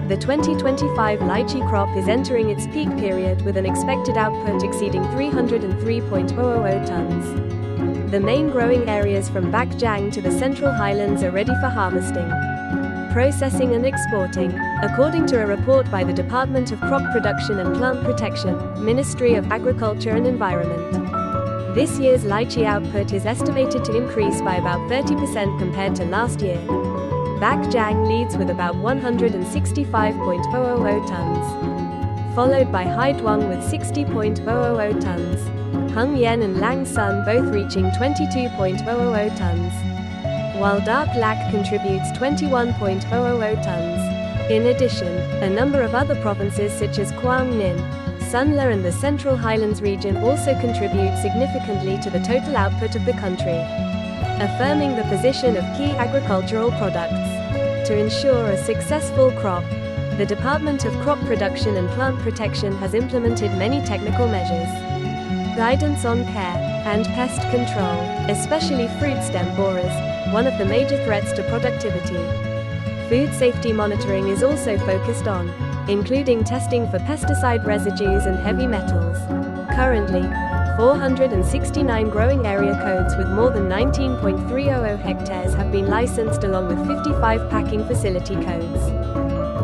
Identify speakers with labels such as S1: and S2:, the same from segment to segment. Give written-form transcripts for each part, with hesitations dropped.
S1: The 2025 lychee crop is entering its peak period with an expected output exceeding 303.000 tons. The main growing areas from Bắc Giang to the Central Highlands are ready for harvesting, processing and exporting, according to a report by the Department of Crop Production and Plant Protection, Ministry of Agriculture and Environment. This year's lychee output is estimated to increase by about 30% compared to last year. Bắc Giang leads with about 165.000 tons, followed by Haiduang with 60.000 tons, Hưng Yên and Lạng Sơn both reaching 22.000 tons, while Đắk Lắk contributes 21.000 tons. In addition, a number of other provinces such as Quảng Ninh, Sunla and the Central Highlands region also contribute significantly to the total output of the country, affirming the position of key agricultural products. To ensure a successful crop, the Department of Crop Production and Plant Protection has implemented many technical measures. Guidance on care and pest control, especially fruit stem borers, one of the major threats to productivity. Food safety monitoring is also focused on, including testing for pesticide residues and heavy metals. Currently, 469 growing area codes with more than 19.300 hectares have been licensed along with 55 packing facility codes,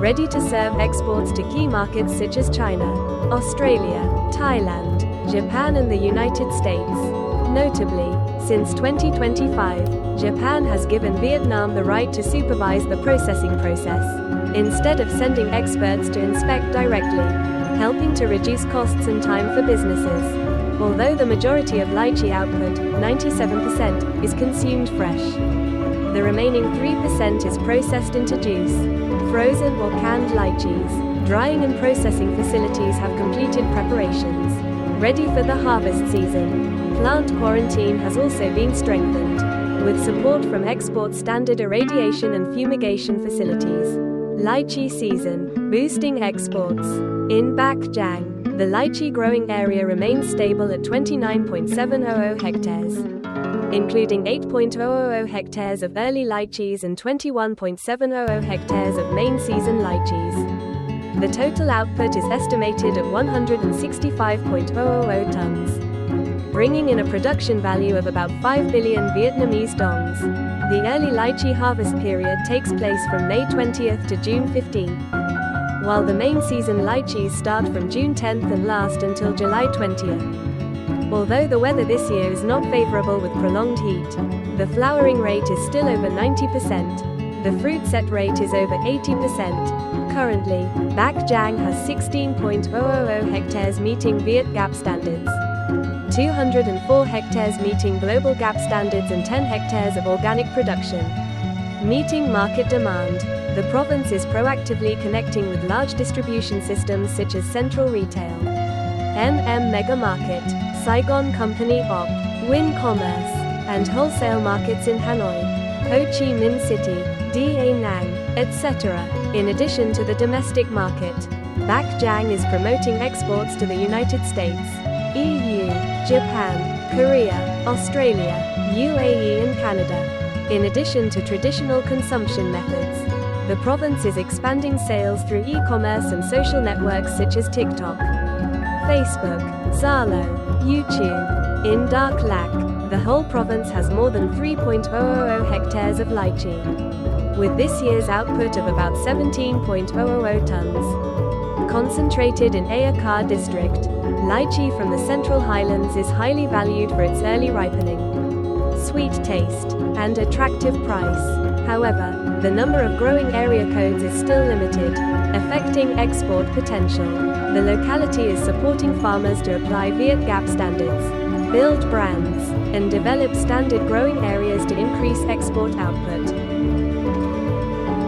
S1: ready to serve exports to key markets such as China, Australia, Thailand, Japan and the United States. Notably, since 2025, Japan has given Vietnam the right to supervise the processing process, instead of sending experts to inspect directly, helping to reduce costs and time for businesses. Although the majority of lychee output, 97%, is consumed fresh, the remaining 3% is processed into juice, frozen or canned lychees. Drying and processing facilities have completed preparations, ready for the harvest season. Plant quarantine has also been strengthened, with support from export standard irradiation and fumigation facilities. Lychee season, boosting exports. In Bắc Giang, the lychee growing area remains stable at 29.700 hectares, including 8.000 hectares of early lychees and 21.700 hectares of main season lychees. The total output is estimated at 165.000 tons, bringing in a production value of about 5 billion Vietnamese dongs. The early lychee harvest period takes place from May 20th to June 15th, while the main season lychees start from June 10th and last until July 20th. Although the weather this year is not favorable with prolonged heat, the flowering rate is still over 90%. The fruit set rate is over 80%. Currently, Bắc Giang has 16.000 hectares meeting Viet Gap standards, 204 hectares meeting global gap standards and 10 hectares of organic production. Meeting market demand, the province is proactively connecting with large distribution systems such as Central Retail, Mega Market, Saigon Company Op, Win Commerce, and wholesale markets in Hanoi, Ho Chi Minh City, Da Nang, etc. In addition to the domestic market, Bắc Giang is promoting exports to the United States, EU, Japan, Korea, Australia, UAE and Canada. In addition to traditional consumption methods, the province is expanding sales through e-commerce and social networks such as TikTok, Facebook, Zalo, YouTube. In Đắk Lắk, the whole province has more than 3.000 hectares of lychee, with this year's output of about 17.000 tons. Concentrated in Ayakar district, lychee from the Central Highlands is highly valued for its early ripening, sweet taste, and attractive price. However, the number of growing area codes is still limited, affecting export potential. The locality is supporting farmers to apply Viet Gap standards, build brands, and develop standard growing areas to increase export output.